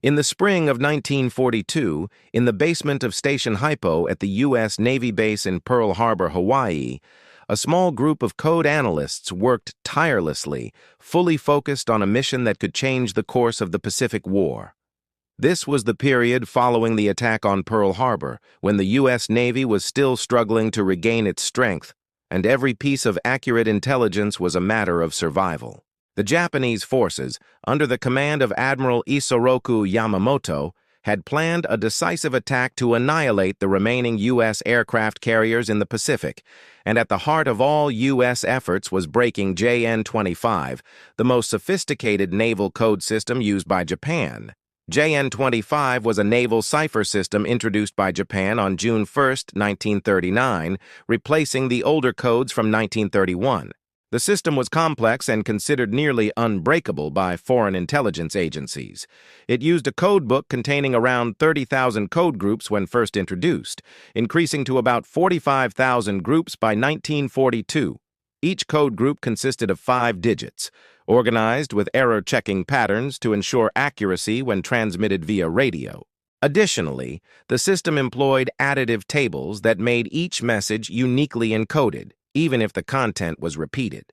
In the spring of 1942, in the basement of Station Hypo at the U.S. Navy base in Pearl Harbor, Hawaii, a small group of code analysts worked tirelessly, fully focused on a mission that could change the course of the Pacific War. This was the period following the attack on Pearl Harbor, when the U.S. Navy was still struggling to regain its strength, and every piece of accurate intelligence was a matter of survival. The Japanese forces, under the command of Admiral Isoroku Yamamoto, had planned a decisive attack to annihilate the remaining U.S. aircraft carriers in the Pacific, and at the heart of all U.S. efforts was breaking JN-25, the most sophisticated naval code system used by Japan. JN-25 was a naval cipher system introduced by Japan on June 1, 1939, replacing the older codes from 1931. The system was complex and considered nearly unbreakable by foreign intelligence agencies. It used a code book containing around 30,000 code groups when first introduced, increasing to about 45,000 groups by 1942. Each code group consisted of 5 digits, organized with error-checking patterns to ensure accuracy when transmitted via radio. Additionally, the system employed additive tables that made each message uniquely encoded, even if the content was repeated.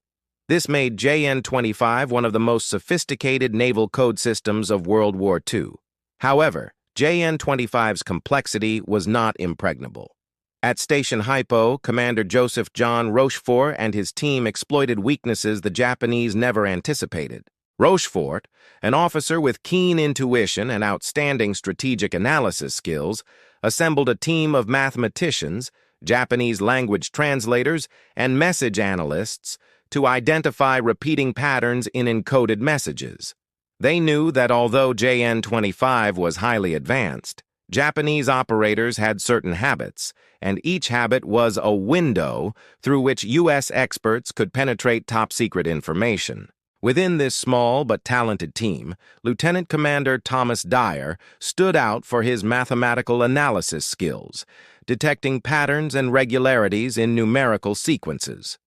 This made JN-25 one of the most sophisticated naval code systems of World War II. However, JN-25's complexity was not impregnable. At Station Hypo, Commander Joseph John Rochefort and his team exploited weaknesses the Japanese never anticipated. Rochefort, an officer with keen intuition and outstanding strategic analysis skills, assembled a team of mathematicians, Japanese language translators, and message analysts to identify repeating patterns in encoded messages. They knew that although JN-25 was highly advanced, Japanese operators had certain habits, and each habit was a window through which U.S. experts could penetrate top-secret information. Within this small but talented team, Lieutenant Commander Thomas Dyer stood out for his mathematical analysis skills, detecting patterns and regularities in numerical sequences.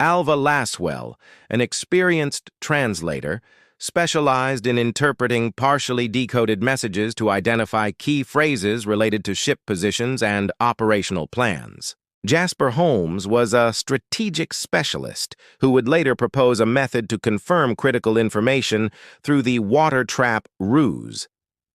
Alva Laswell, an experienced translator, specialized in interpreting partially decoded messages to identify key phrases related to ship positions and operational plans. Jasper Holmes was a strategic specialist who would later propose a method to confirm critical information through the water trap ruse.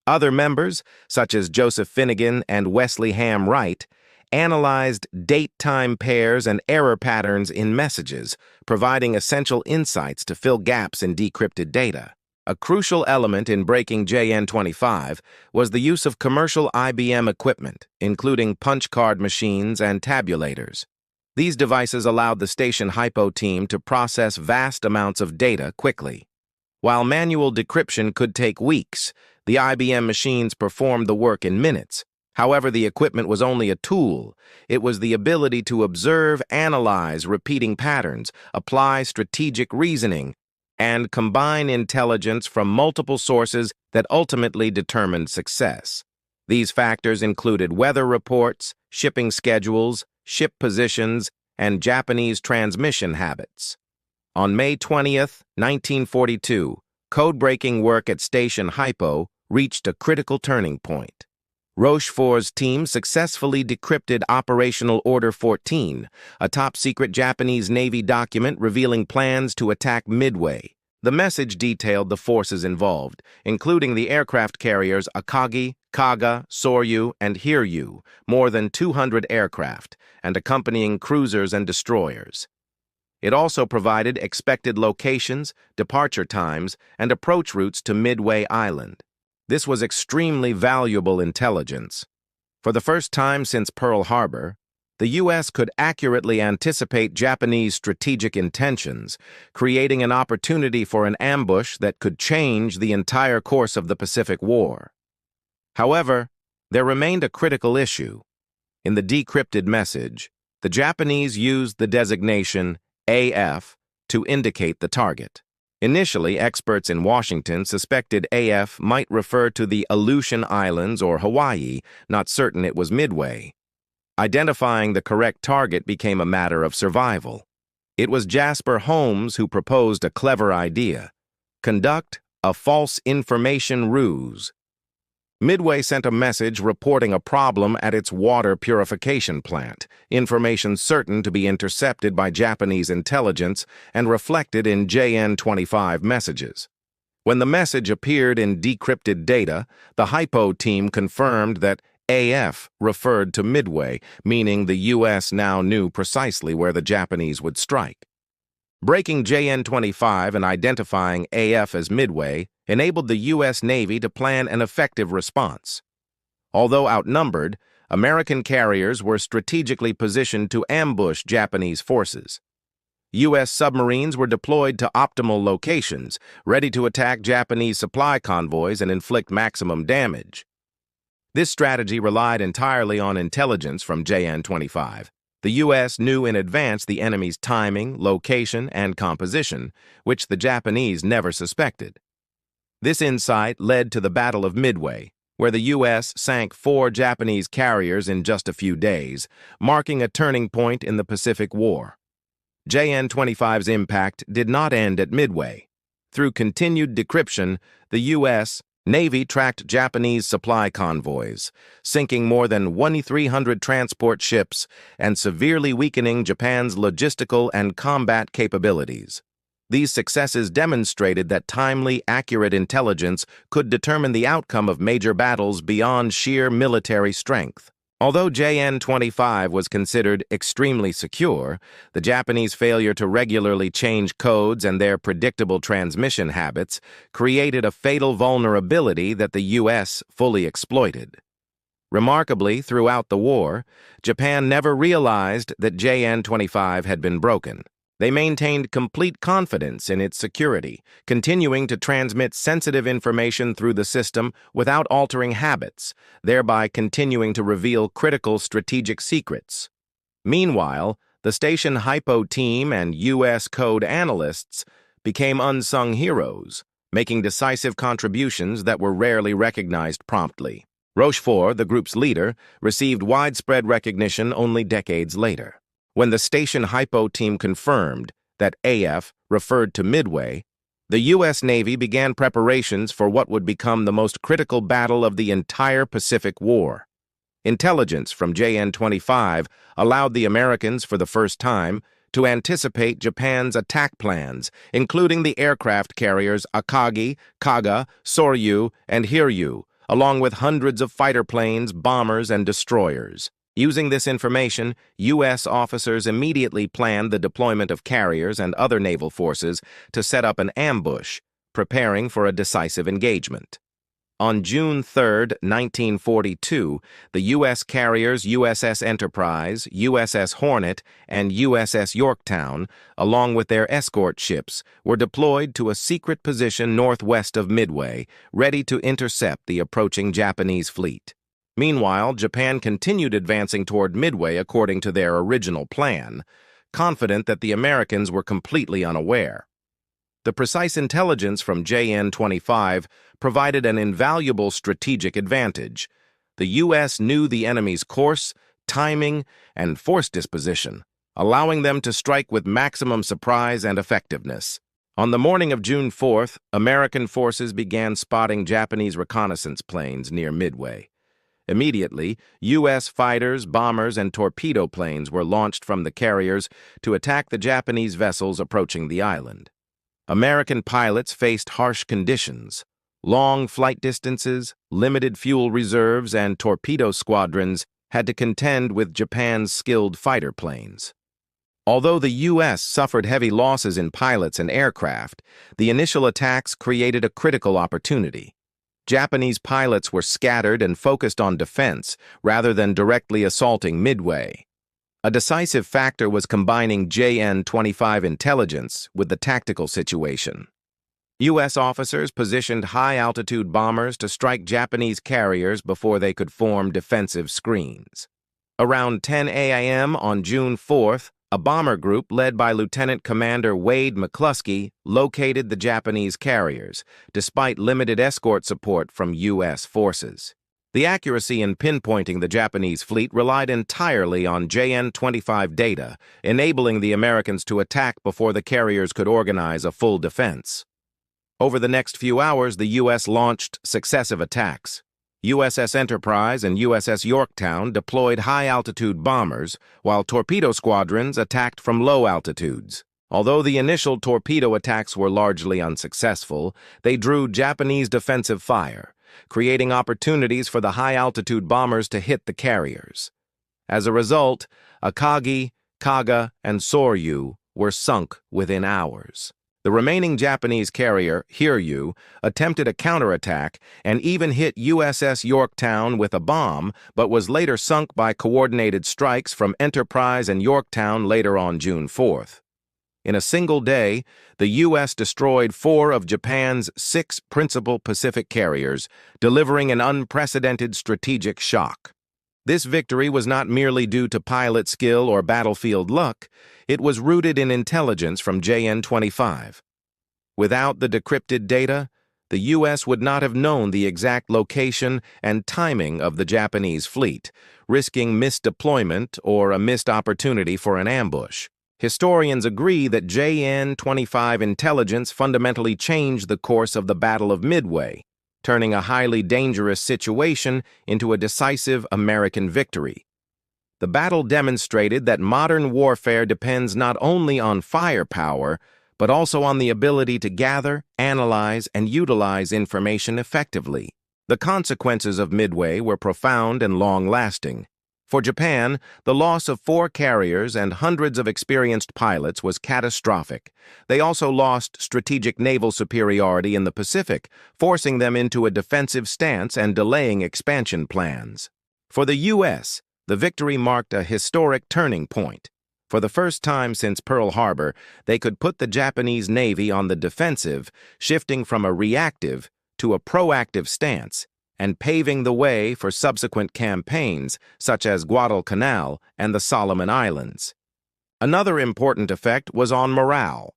Other members, such as Joseph Finnegan and Wesley Ham Wright, analyzed date-time pairs and error patterns in messages, providing essential insights to fill gaps in decrypted data. A crucial element in breaking JN-25 was the use of commercial IBM equipment, including punch card machines and tabulators. These devices allowed the Station Hypo team to process vast amounts of data quickly. While manual decryption could take weeks, the IBM machines performed the work in minutes. However, the equipment was only a tool. It was the ability to observe, analyze repeating patterns, apply strategic reasoning, and combine intelligence from multiple sources that ultimately determined success. These factors included weather reports, shipping schedules, ship positions, and Japanese transmission habits. On May 20, 1942, code-breaking work at Station Hypo reached a critical turning point. Rochefort's team successfully decrypted Operational Order 14, a top-secret Japanese Navy document revealing plans to attack Midway. The message detailed the forces involved, including the aircraft carriers Akagi, Kaga, Soryu, and Hiryu, more than 200 aircraft, and accompanying cruisers and destroyers. It also provided expected locations, departure times, and approach routes to Midway Island. This was extremely valuable intelligence. For the first time since Pearl Harbor, the U.S. could accurately anticipate Japanese strategic intentions, creating an opportunity for an ambush that could change the entire course of the Pacific War. However, there remained a critical issue. In the decrypted message, the Japanese used the designation AF to indicate the target. Initially, experts in Washington suspected AF might refer to the Aleutian Islands or Hawaii, not certain it was Midway. Identifying the correct target became a matter of survival. It was Jasper Holmes who proposed a clever idea: conduct a false information ruse. Midway sent a message reporting a problem at its water purification plant, information certain to be intercepted by Japanese intelligence and reflected in JN-25 messages. When the message appeared in decrypted data, the Hypo team confirmed that AF referred to Midway, meaning the U.S. now knew precisely where the Japanese would strike. Breaking JN-25 and identifying AF as Midway enabled the U.S. Navy to plan an effective response. Although outnumbered, American carriers were strategically positioned to ambush Japanese forces. U.S. submarines were deployed to optimal locations, ready to attack Japanese supply convoys and inflict maximum damage. This strategy relied entirely on intelligence from JN-25. The U.S. knew in advance the enemy's timing, location, and composition, which the Japanese never suspected. This insight led to the Battle of Midway, where the U.S. sank 4 Japanese carriers in just a few days, marking a turning point in the Pacific War. JN-25's impact did not end at Midway. Through continued decryption, the U.S. Navy tracked Japanese supply convoys, sinking more than 1,300 transport ships and severely weakening Japan's logistical and combat capabilities. These successes demonstrated that timely, accurate intelligence could determine the outcome of major battles beyond sheer military strength. Although JN-25 was considered extremely secure, the Japanese failure to regularly change codes and their predictable transmission habits created a fatal vulnerability that the U.S. fully exploited. Remarkably, throughout the war, Japan never realized that JN-25 had been broken. They maintained complete confidence in its security, continuing to transmit sensitive information through the system without altering habits, thereby continuing to reveal critical strategic secrets. Meanwhile, the station Hypo team and U.S. code analysts became unsung heroes, making decisive contributions that were rarely recognized promptly. Rochefort, the group's leader, received widespread recognition only decades later. When the station Hypo team confirmed that AF referred to Midway, the U.S. Navy began preparations for what would become the most critical battle of the entire Pacific War. Intelligence from JN-25 allowed the Americans, for the first time, to anticipate Japan's attack plans, including the aircraft carriers Akagi, Kaga, Soryu, and Hiryu, along with hundreds of fighter planes, bombers, and destroyers. Using this information, U.S. officers immediately planned the deployment of carriers and other naval forces to set up an ambush, preparing for a decisive engagement. On June 3, 1942, the U.S. carriers USS Enterprise, USS Hornet, and USS Yorktown, along with their escort ships, were deployed to a secret position northwest of Midway, ready to intercept the approaching Japanese fleet. Meanwhile, Japan continued advancing toward Midway according to their original plan, confident that the Americans were completely unaware. The precise intelligence from JN-25 provided an invaluable strategic advantage. The U.S. knew the enemy's course, timing, and force disposition, allowing them to strike with maximum surprise and effectiveness. On the morning of June 4th, American forces began spotting Japanese reconnaissance planes near Midway. Immediately, U.S. fighters, bombers, and torpedo planes were launched from the carriers to attack the Japanese vessels approaching the island. American pilots faced harsh conditions. Long flight distances, limited fuel reserves, and torpedo squadrons had to contend with Japan's skilled fighter planes. Although the U.S. suffered heavy losses in pilots and aircraft, the initial attacks created a critical opportunity. Japanese pilots were scattered and focused on defense rather than directly assaulting Midway. A decisive factor was combining JN-25 intelligence with the tactical situation. U.S. officers positioned high-altitude bombers to strike Japanese carriers before they could form defensive screens. Around 10 a.m. on June 4th, a bomber group led by Lieutenant Commander Wade McCluskey located the Japanese carriers, despite limited escort support from U.S. forces. The accuracy in pinpointing the Japanese fleet relied entirely on JN-25 data, enabling the Americans to attack before the carriers could organize a full defense. Over the next few hours, the U.S. launched successive attacks. USS Enterprise and USS Yorktown deployed high-altitude bombers, while torpedo squadrons attacked from low altitudes. Although the initial torpedo attacks were largely unsuccessful, they drew Japanese defensive fire, creating opportunities for the high-altitude bombers to hit the carriers. As a result, Akagi, Kaga, and Soryu were sunk within hours. The remaining Japanese carrier, Hiryu, attempted a counterattack and even hit USS Yorktown with a bomb, but was later sunk by coordinated strikes from Enterprise and Yorktown later on June 4th. In a single day, the U.S. destroyed 4 of Japan's 6 principal Pacific carriers, delivering an unprecedented strategic shock. This victory was not merely due to pilot skill or battlefield luck, it was rooted in intelligence from JN-25. Without the decrypted data, the U.S. would not have known the exact location and timing of the Japanese fleet, risking misdeployment or a missed opportunity for an ambush. Historians agree that JN-25 intelligence fundamentally changed the course of the Battle of Midway, turning a highly dangerous situation into a decisive American victory. The battle demonstrated that modern warfare depends not only on firepower, but also on the ability to gather, analyze, and utilize information effectively. The consequences of Midway were profound and long-lasting. For Japan, the loss of 4 carriers and hundreds of experienced pilots was catastrophic. They also lost strategic naval superiority in the Pacific, forcing them into a defensive stance and delaying expansion plans. For the U.S., the victory marked a historic turning point. For the first time since Pearl Harbor, they could put the Japanese Navy on the defensive, shifting from a reactive to a proactive stance, and paving the way for subsequent campaigns such as Guadalcanal and the Solomon Islands. Another important effect was on morale.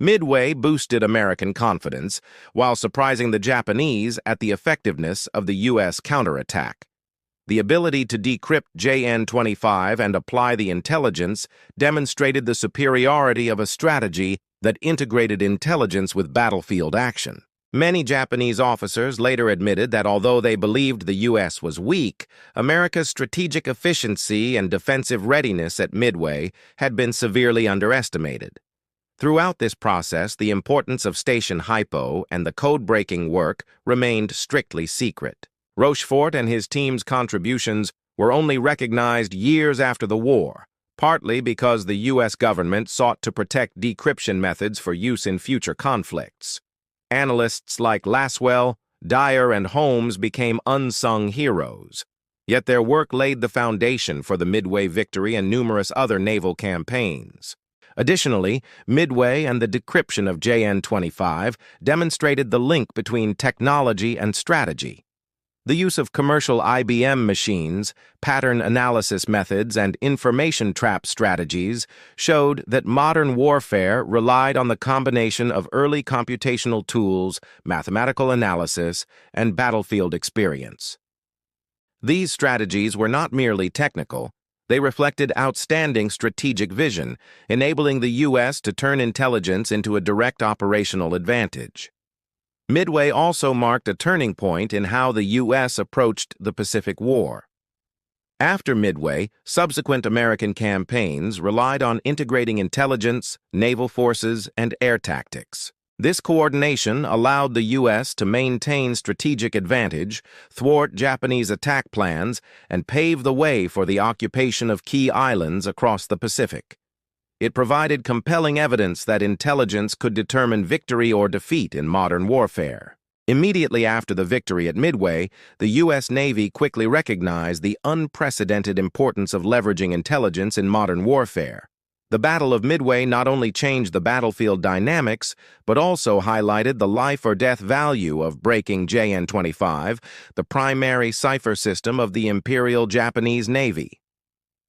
Midway boosted American confidence, while surprising the Japanese at the effectiveness of the U.S. counterattack. The ability to decrypt JN-25 and apply the intelligence demonstrated the superiority of a strategy that integrated intelligence with battlefield action. Many Japanese officers later admitted that although they believed the U.S. was weak, America's strategic efficiency and defensive readiness at Midway had been severely underestimated. Throughout this process, the importance of Station Hypo and the code-breaking work remained strictly secret. Rochefort and his team's contributions were only recognized years after the war, partly because the U.S. government sought to protect decryption methods for use in future conflicts. Analysts like Laswell, Dyer, and Holmes became unsung heroes, yet their work laid the foundation for the Midway victory and numerous other naval campaigns. Additionally, Midway and the decryption of JN-25 demonstrated the link between technology and strategy. The use of commercial IBM machines, pattern analysis methods, and information trap strategies showed that modern warfare relied on the combination of early computational tools, mathematical analysis, and battlefield experience. These strategies were not merely technical, they reflected outstanding strategic vision, enabling the U.S. to turn intelligence into a direct operational advantage. Midway also marked a turning point in how the U.S. approached the Pacific War. After Midway, subsequent American campaigns relied on integrating intelligence, naval forces, and air tactics. This coordination allowed the U.S. to maintain strategic advantage, thwart Japanese attack plans, and pave the way for the occupation of key islands across the Pacific. It provided compelling evidence that intelligence could determine victory or defeat in modern warfare. Immediately after the victory at Midway, the U.S. Navy quickly recognized the unprecedented importance of leveraging intelligence in modern warfare. The Battle of Midway not only changed the battlefield dynamics, but also highlighted the life-or-death value of breaking JN-25, the primary cipher system of the Imperial Japanese Navy.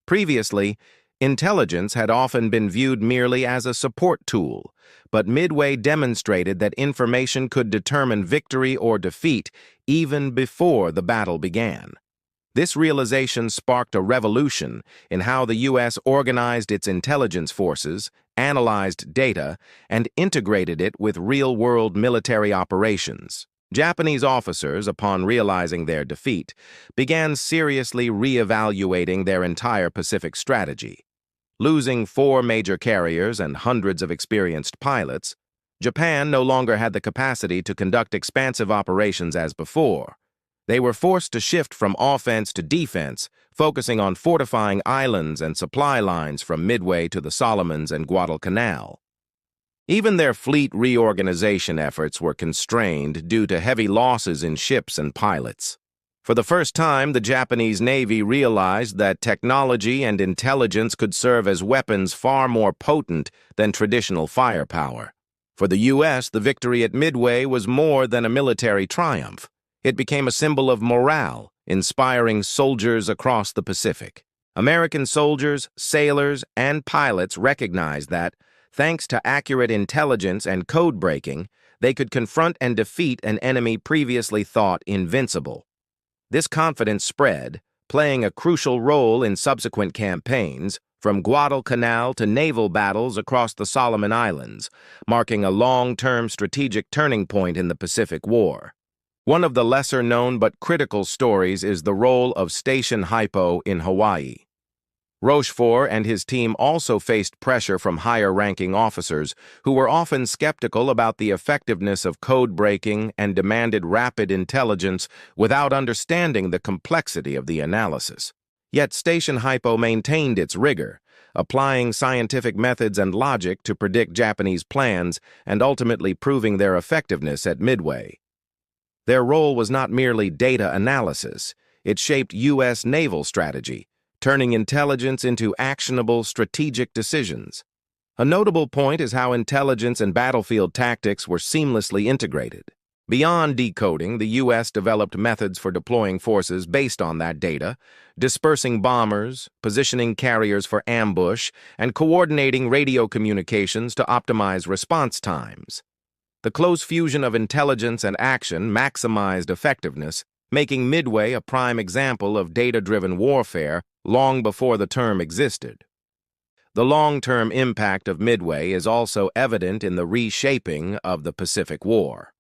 Previously, intelligence had often been viewed merely as a support tool, but Midway demonstrated that information could determine victory or defeat even before the battle began. This realization sparked a revolution in how the U.S. organized its intelligence forces, analyzed data, and integrated it with real-world military operations. Japanese officers, upon realizing their defeat, began seriously re-evaluating their entire Pacific strategy. Losing 4 major carriers and hundreds of experienced pilots, Japan no longer had the capacity to conduct expansive operations as before. They were forced to shift from offense to defense, focusing on fortifying islands and supply lines from Midway to the Solomons and Guadalcanal. Even their fleet reorganization efforts were constrained due to heavy losses in ships and pilots. For the first time, the Japanese Navy realized that technology and intelligence could serve as weapons far more potent than traditional firepower. For the U.S., the victory at Midway was more than a military triumph. It became a symbol of morale, inspiring soldiers across the Pacific. American soldiers, sailors, and pilots recognized that, thanks to accurate intelligence and code breaking, they could confront and defeat an enemy previously thought invincible. This confidence spread, playing a crucial role in subsequent campaigns, from Guadalcanal to naval battles across the Solomon Islands, marking a long-term strategic turning point in the Pacific War. One of the lesser-known but critical stories is the role of Station Hypo in Hawaii. Rochefort and his team also faced pressure from higher-ranking officers who were often skeptical about the effectiveness of code breaking and demanded rapid intelligence without understanding the complexity of the analysis. Yet Station Hypo maintained its rigor, applying scientific methods and logic to predict Japanese plans and ultimately proving their effectiveness at Midway. Their role was not merely data analysis, it shaped U.S. naval strategy, turning intelligence into actionable strategic decisions. A notable point is how intelligence and battlefield tactics were seamlessly integrated. Beyond decoding, the U.S. developed methods for deploying forces based on that data, dispersing bombers, positioning carriers for ambush, and coordinating radio communications to optimize response times. The close fusion of intelligence and action maximized effectiveness, making Midway a prime example of data-driven warfare long before the term existed. The long-term impact of Midway is also evident in the reshaping of the Pacific War.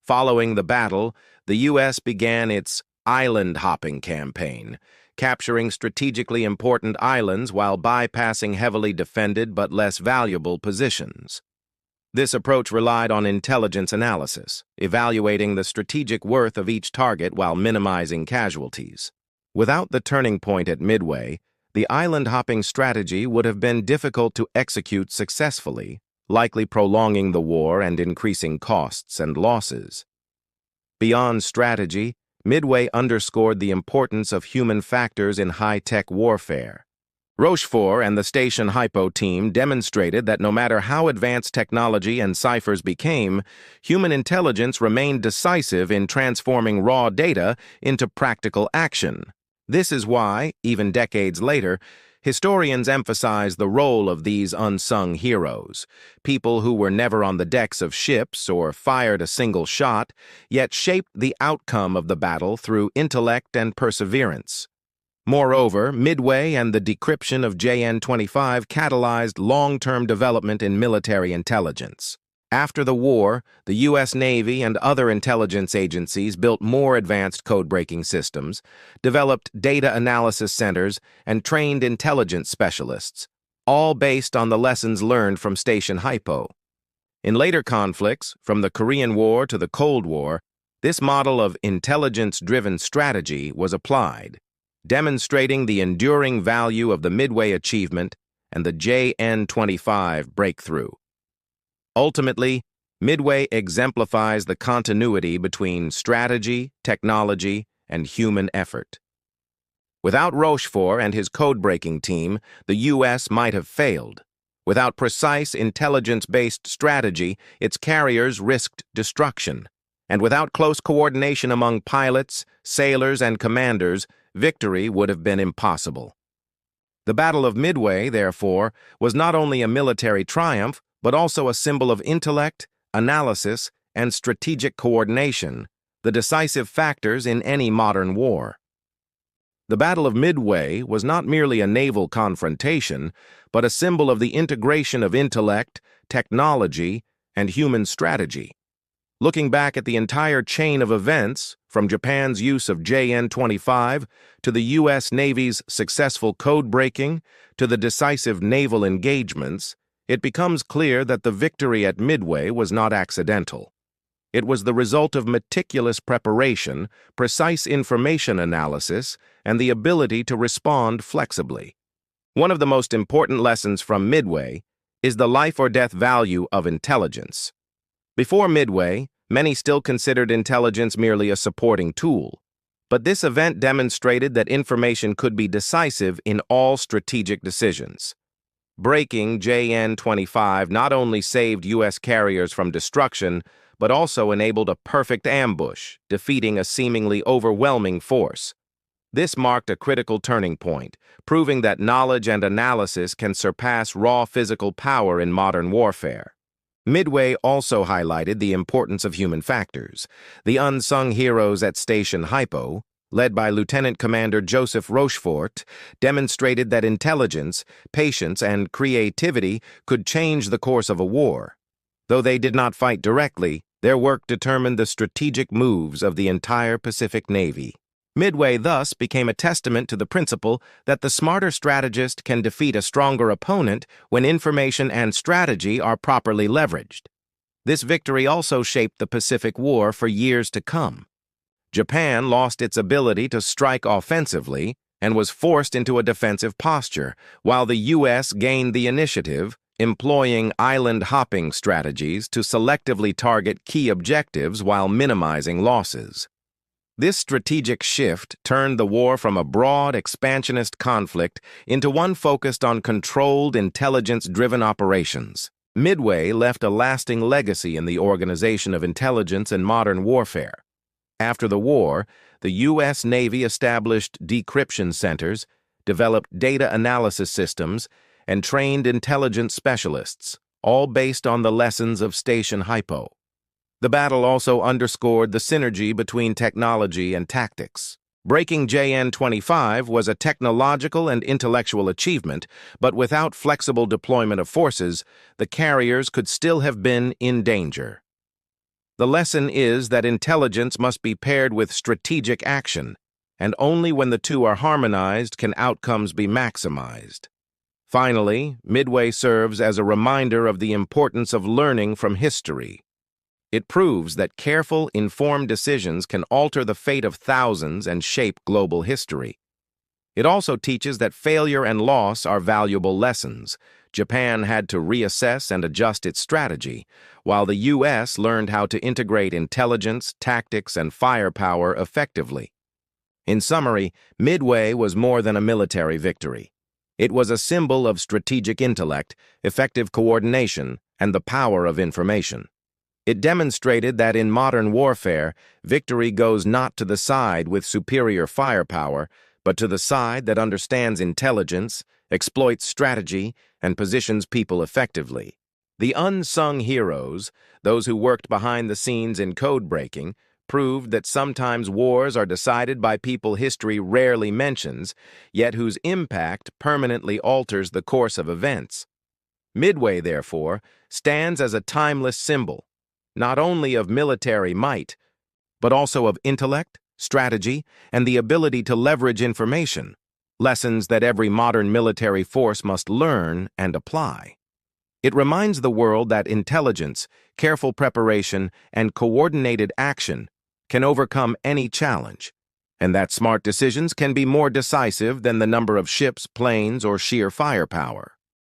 Following the battle, the U.S. began its island-hopping campaign, capturing strategically important islands while bypassing heavily defended but less valuable positions. This approach relied on intelligence analysis, evaluating the strategic worth of each target while minimizing casualties. Without the turning point at Midway, the island-hopping strategy would have been difficult to execute successfully, likely prolonging the war and increasing costs and losses. Beyond strategy, Midway underscored the importance of human factors in high-tech warfare. Rochefort and the Station Hypo team demonstrated that no matter how advanced technology and ciphers became, human intelligence remained decisive in transforming raw data into practical action. This is why, even decades later, historians emphasize the role of these unsung heroes, people who were never on the decks of ships or fired a single shot, yet shaped the outcome of the battle through intellect and perseverance. Moreover, Midway and the decryption of JN-25 catalyzed long-term development in military intelligence. After the war, the U.S. Navy and other intelligence agencies built more advanced code-breaking systems, developed data analysis centers, and trained intelligence specialists, all based on the lessons learned from Station Hypo. In later conflicts, from the Korean War to the Cold War, this model of intelligence-driven strategy was applied, demonstrating the enduring value of the Midway achievement and the JN-25 breakthrough. Ultimately, Midway exemplifies the continuity between strategy, technology, and human effort. Without Rochefort and his code-breaking team, the U.S. might have failed. Without precise, intelligence-based strategy, its carriers risked destruction. And without close coordination among pilots, sailors, and commanders, victory would have been impossible. The Battle of Midway, therefore, was not only a military triumph, but also a symbol of intellect, analysis, and strategic coordination, the decisive factors in any modern war. The Battle of Midway was not merely a naval confrontation, but a symbol of the integration of intellect, technology, and human strategy. Looking back at the entire chain of events, from Japan's use of JN-25 to the U.S. Navy's successful code-breaking to the decisive naval engagements, it becomes clear that the victory at Midway was not accidental. It was the result of meticulous preparation, precise information analysis, and the ability to respond flexibly. One of the most important lessons from Midway is the life-or-death value of intelligence. Before Midway, many still considered intelligence merely a supporting tool. But this event demonstrated that information could be decisive in all strategic decisions. Breaking JN-25 not only saved U.S. carriers from destruction, but also enabled a perfect ambush, defeating a seemingly overwhelming force. This marked a critical turning point, proving that knowledge and analysis can surpass raw physical power in modern warfare. Midway also highlighted the importance of human factors. The unsung heroes at Station Hypo, led by Lieutenant Commander Joseph Rochefort, demonstrated that intelligence, patience, and creativity could change the course of a war. Though they did not fight directly, their work determined the strategic moves of the entire Pacific Navy. Midway thus became a testament to the principle that the smarter strategist can defeat a stronger opponent when information and strategy are properly leveraged. This victory also shaped the Pacific War for years to come. Japan lost its ability to strike offensively and was forced into a defensive posture, while the U.S. gained the initiative, employing island-hopping strategies to selectively target key objectives while minimizing losses. This strategic shift turned the war from a broad, expansionist conflict into one focused on controlled, intelligence-driven operations. Midway left a lasting legacy in the organization of intelligence in modern warfare. After the war, the U.S. Navy established decryption centers, developed data analysis systems, and trained intelligence specialists, all based on the lessons of Station Hypo. The battle also underscored the synergy between technology and tactics. Breaking JN-25 was a technological and intellectual achievement, but without flexible deployment of forces, the carriers could still have been in danger. The lesson is that intelligence must be paired with strategic action, and only when the two are harmonized can outcomes be maximized. Finally, Midway serves as a reminder of the importance of learning from history. It proves that careful, informed decisions can alter the fate of thousands and shape global history. It also teaches that failure and loss are valuable lessons. Japan had to reassess and adjust its strategy, while the U.S. learned how to integrate intelligence, tactics, and firepower effectively. In summary, Midway was more than a military victory. It was a symbol of strategic intellect, effective coordination, and the power of information. It demonstrated that in modern warfare, victory goes not to the side with superior firepower, but to the side that understands intelligence, exploits strategy, and positions people effectively. The unsung heroes, those who worked behind the scenes in code breaking, proved that sometimes wars are decided by people history rarely mentions, yet whose impact permanently alters the course of events. Midway, therefore, stands as a timeless symbol, not only of military might, but also of intellect, strategy, and the ability to leverage information, lessons that every modern military force must learn and apply. It reminds the world that intelligence, careful preparation, and coordinated action can overcome any challenge, and that smart decisions can be more decisive than the number of ships, planes, or sheer firepower.